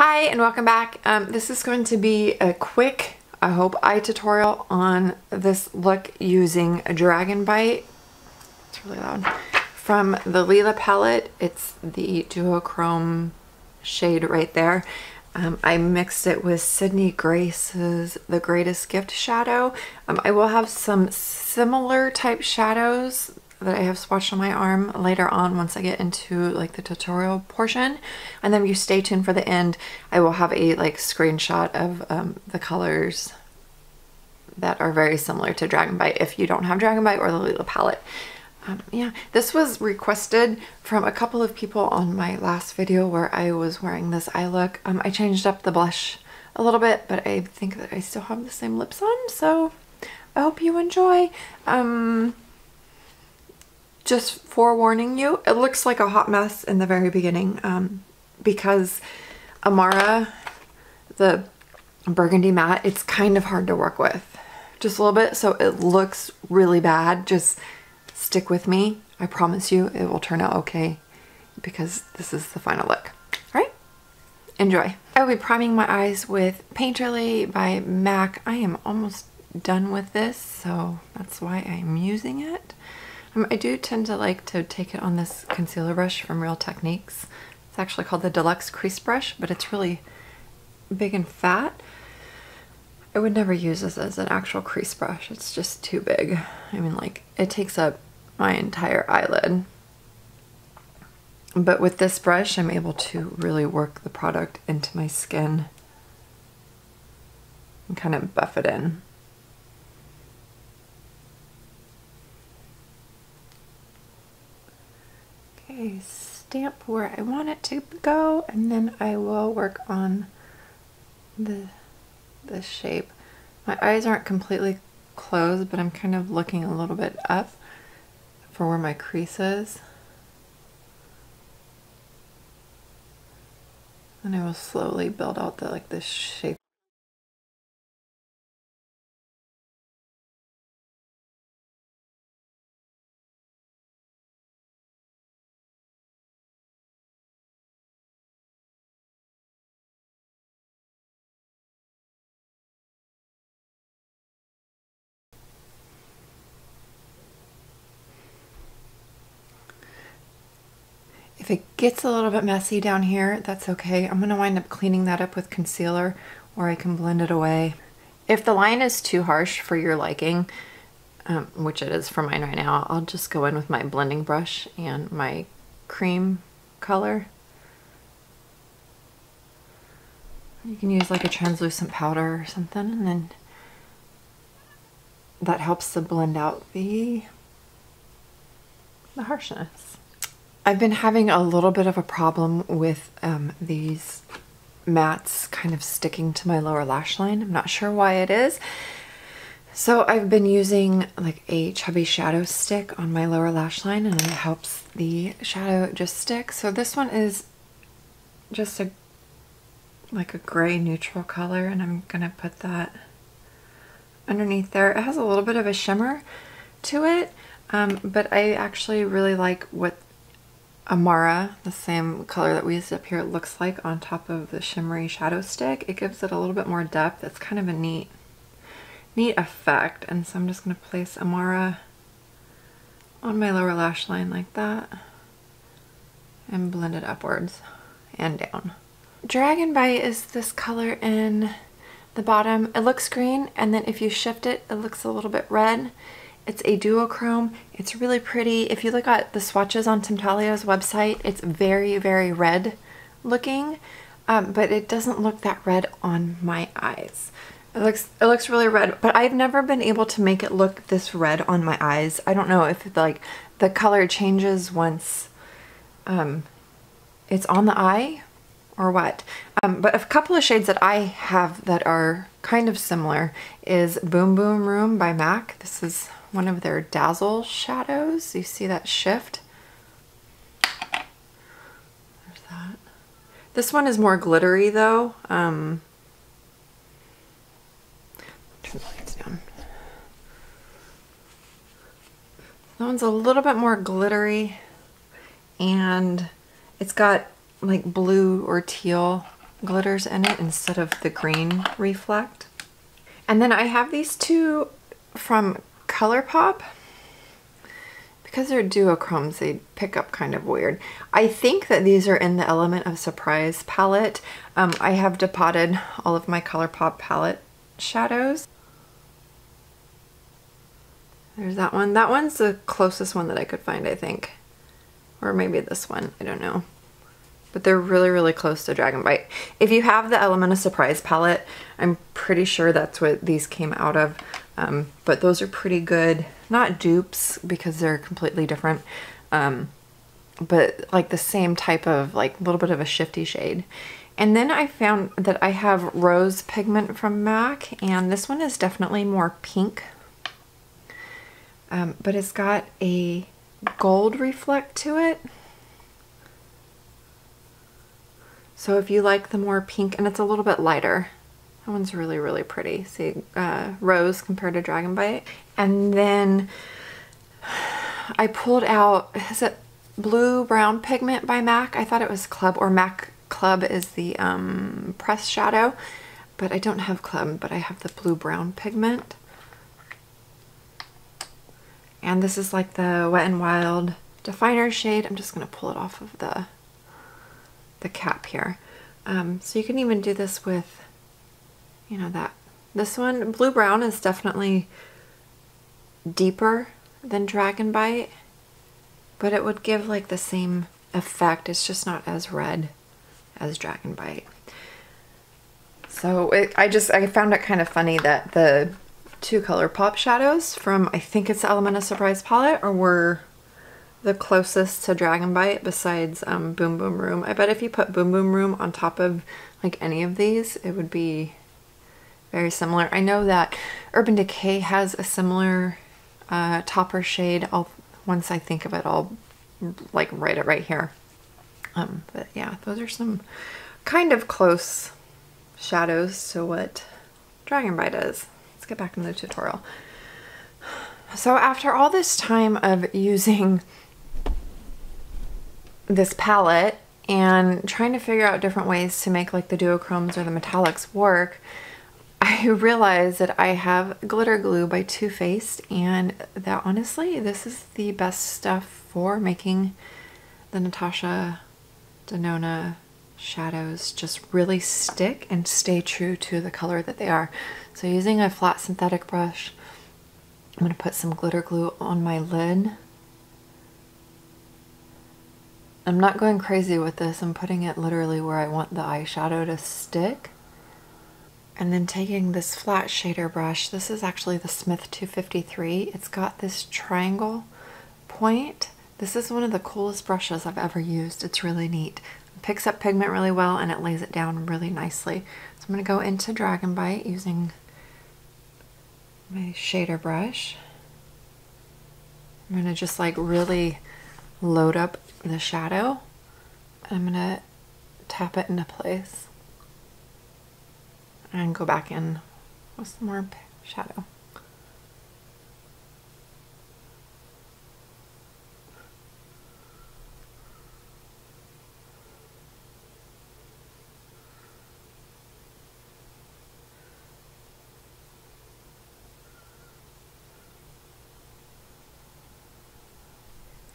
Hi and welcome back. This is going to be a quick, I hope, eye tutorial on this look using a Dragon Bite. It's really loud. From the Lila palette. It's the duochrome shade right there. I mixed it with Sydney Grace's The Greatest Gift shadow. I will have some similar type shadows that I have swatched on my arm later on once I get into like the tutorial portion, and then if you stay tuned for the end, I will have a like screenshot of the colors that are very similar to Dragon Bite if you don't have Dragon Bite or the Lila palette. Yeah, this was requested from a couple of people on my last video where I was wearing this eye look. I changed up the blush a little bit, but I think that I still have the same lips on, so I hope you enjoy. Just forewarning you, it looks like a hot mess in the very beginning because Amara, the burgundy matte, it's kind of hard to work with. Just a little bit, so it looks really bad. Just stick with me. I promise you it will turn out okay because this is the final look. All right, enjoy. I will be priming my eyes with Painterly by MAC. I am almost done with this, so that's why I'm using it. I do tend to like to take it on this concealer brush from Real Techniques. It's actually called the Deluxe Crease Brush, but it's really big and fat. I would never use this as an actual crease brush. It's just too big. I mean, like, it takes up my entire eyelid. But with this brush, I'm able to really work the product into my skin and kind of buff it in. Okay, stamp where I want it to go, and then I will work on the shape. My eyes aren't completely closed, but I'm kind of looking a little bit up for where my crease is. And I will slowly build out this shape. If it gets a little bit messy down here, that's okay. I'm going to wind up cleaning that up with concealer, or I can blend it away. If the line is too harsh for your liking, which it is for mine right now, I'll just go in with my blending brush and my cream color. You can use like a translucent powder or something, and then that helps to blend out the harshness. I've been having a little bit of a problem with these mattes kind of sticking to my lower lash line. I'm not sure why it is. So I've been using like a chubby shadow stick on my lower lash line, and it helps the shadow just stick. So this one is just like a gray neutral color, and I'm gonna put that underneath there. It has a little bit of a shimmer to it, but I actually really like what Amara, the same color that we used up here, looks like on top of the shimmery shadow stick. It gives it a little bit more depth. It's kind of a neat effect. And so I'm just going to place Amara on my lower lash line like that and blend it upwards and down. Dragon Bite is this color in the bottom. It looks green, and then if you shift it, it looks a little bit red. It's a duochrome. It's really pretty. If you look at the swatches on Temtalia's website, it's very, very red looking, but it doesn't look that red on my eyes. It looks really red, but I've never been able to make it look this red on my eyes. I don't know if like the color changes once it's on the eye or what. But a couple of shades that I have that are kind of similar is Boom Boom Room by MAC. This is one of their Dazzle shadows. You see that shift? There's that. This one is more glittery though. Turn the lights down. That one's a little bit more glittery, and it's got like blue or teal glitters in it instead of the green Reflect. And then I have these two from ColourPop. Because they're duochromes, they pick up kind of weird. I think that these are in the Element of Surprise palette. I have depotted all of my ColourPop palette shadows. There's that one. That one's the closest one that I could find, I think. Or maybe this one, I don't know. But they're really, really close to Dragon Bite. If you have the Element of Surprise palette, I'm pretty sure that's what these came out of. But those are pretty good, not dupes because they're completely different, but like the same type of like a little bit of a shifty shade. And then I found that I have Rose pigment from MAC, and this one is definitely more pink, but it's got a gold reflect to it. So if you like the more pink, and it's a little bit lighter. That one's really, really pretty. See, Rose compared to Dragon Bite. And then I pulled out, is it Blue Brown Pigment by MAC? I thought it was Club, or MAC Club is the press shadow. But I don't have Club, but I have the Blue Brown Pigment. And this is like the Wet n Wild Definer shade. I'm just going to pull it off of the cap here. So you can even do this with, you know, this one, Blue Brown, is definitely deeper than Dragon Bite, but it would give like the same effect. It's just not as red as Dragon Bite. So I found it kind of funny that the two ColourPop shadows from, I think it's the Element of Surprise palette, or were the closest to Dragon Bite besides Boom Boom Room. I bet if you put Boom Boom Room on top of like any of these, it would be very similar. I know that Urban Decay has a similar topper shade. Once I think of it, I'll like write it right here. But yeah, those are some kind of close shadows to what Dragon Bite is. Let's get back into the tutorial. So after all this time of using this palette and trying to figure out different ways to make like the duochromes or the metallics work, I realized that I have glitter glue by Too Faced, and that honestly, this is the best stuff for making the Natasha Denona shadows just really stick and stay true to the color that they are. So using a flat synthetic brush, I'm going to put some glitter glue on my lid. I'm not going crazy with this. I'm putting it literally where I want the eyeshadow to stick. And then taking this flat shader brush, this is actually the Smith 253. It's got this triangle point. This is one of the coolest brushes I've ever used. It's really neat. It picks up pigment really well and it lays it down really nicely. So I'm going to go into Dragon Bite using my shader brush. I'm going to just like really load up the shadow. I'm going to tap it into place and go back in with some more shadow.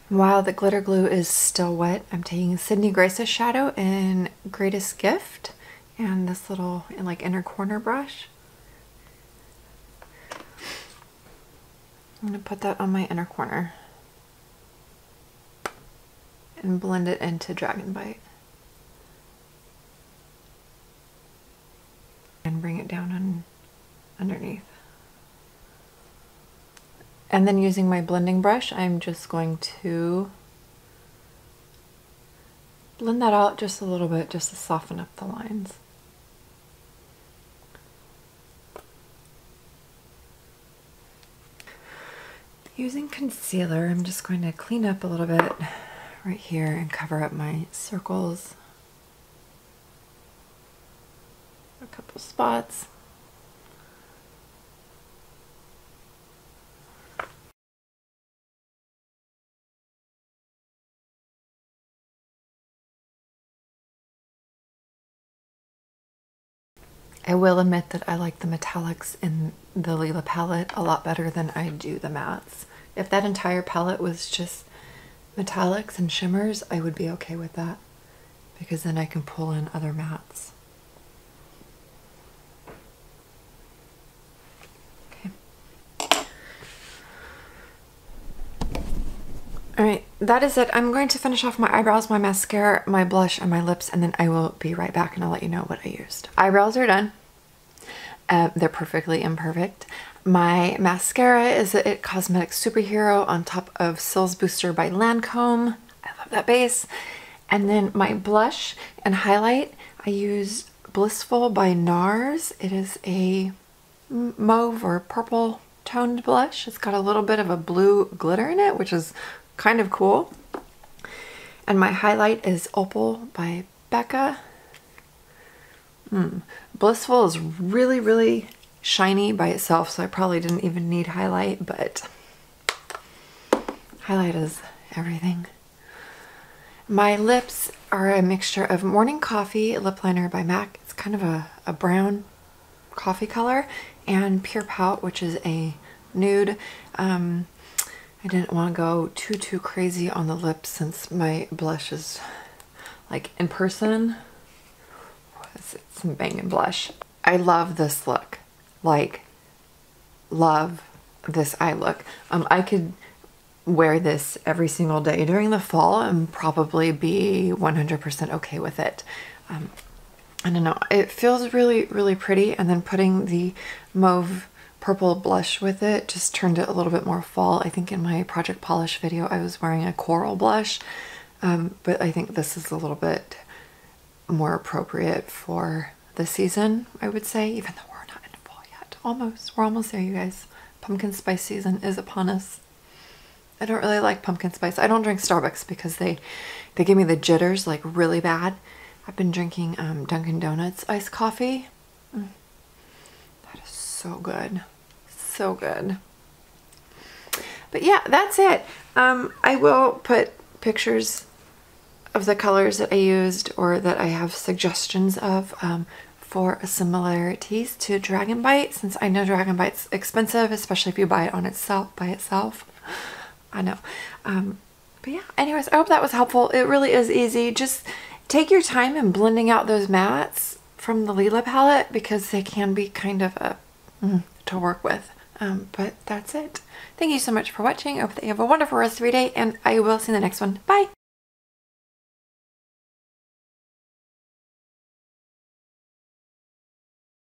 While the glitter glue is still wet, I'm taking Sydney Grace's shadow in Greatest Gift and this little like inner corner brush. I'm going to put that on my inner corner and blend it into Dragon Bite. And bring it down underneath. And then using my blending brush, I'm just going to blend that out just a little bit just to soften up the lines. Using concealer, I'm just going to clean up a little bit right here and cover up my circles. A couple spots. I will admit that I like the metallics in the Lila palette a lot better than I do the mattes. If that entire palette was just metallics and shimmers, I would be okay with that, because then I can pull in other mattes. Alright, that is it. I'm going to finish off my eyebrows, my mascara, my blush, and my lips, and then I will be right back and I'll let you know what I used. Eyebrows are done. They're perfectly imperfect. My mascara is a It Cosmetics Superhero on top of Sills Booster by Lancome. I love that base. And then my blush and highlight, I used Blissful by NARS. It is a mauve or purple toned blush. It's got a little bit of a blue glitter in it, which is kind of cool. And my highlight is Opal by Becca. Blissful is really, really shiny by itself, so I probably didn't even need highlight, but highlight is everything. My lips are a mixture of Morning Coffee lip liner by MAC. It's kind of a brown coffee color, and Pure Pout, which is a nude. I didn't want to go too crazy on the lips since my blush is like in person. It's some banging blush. I love this look. Like, love this eye look. I could wear this every single day during the fall and probably be 100% okay with it. I don't know. It feels really, really pretty, and then putting the mauve purple blush with it just turned it a little bit more fall. I think in my Project Polish video I was wearing a coral blush, but I think this is a little bit more appropriate for the season, I would say, even though we're not in fall yet. Almost. We're almost there, you guys. Pumpkin spice season is upon us. I don't really like pumpkin spice. I don't drink Starbucks because they give me the jitters like really bad. I've been drinking Dunkin' Donuts iced coffee. That is so good. So good. But yeah, that's it. I will put pictures of the colors that I used or that I have suggestions of for similarities to Dragon Bite, since I know Dragon Bite's expensive, especially if you buy it on itself by itself. I know. But yeah, anyways, I hope that was helpful. It really is easy. Just take your time in blending out those mattes from the Lila palette, because they can be kind of a to work with. But that's it. Thank you so much for watching. I hope that you have a wonderful rest of your day, and I will see you in the next one. Bye!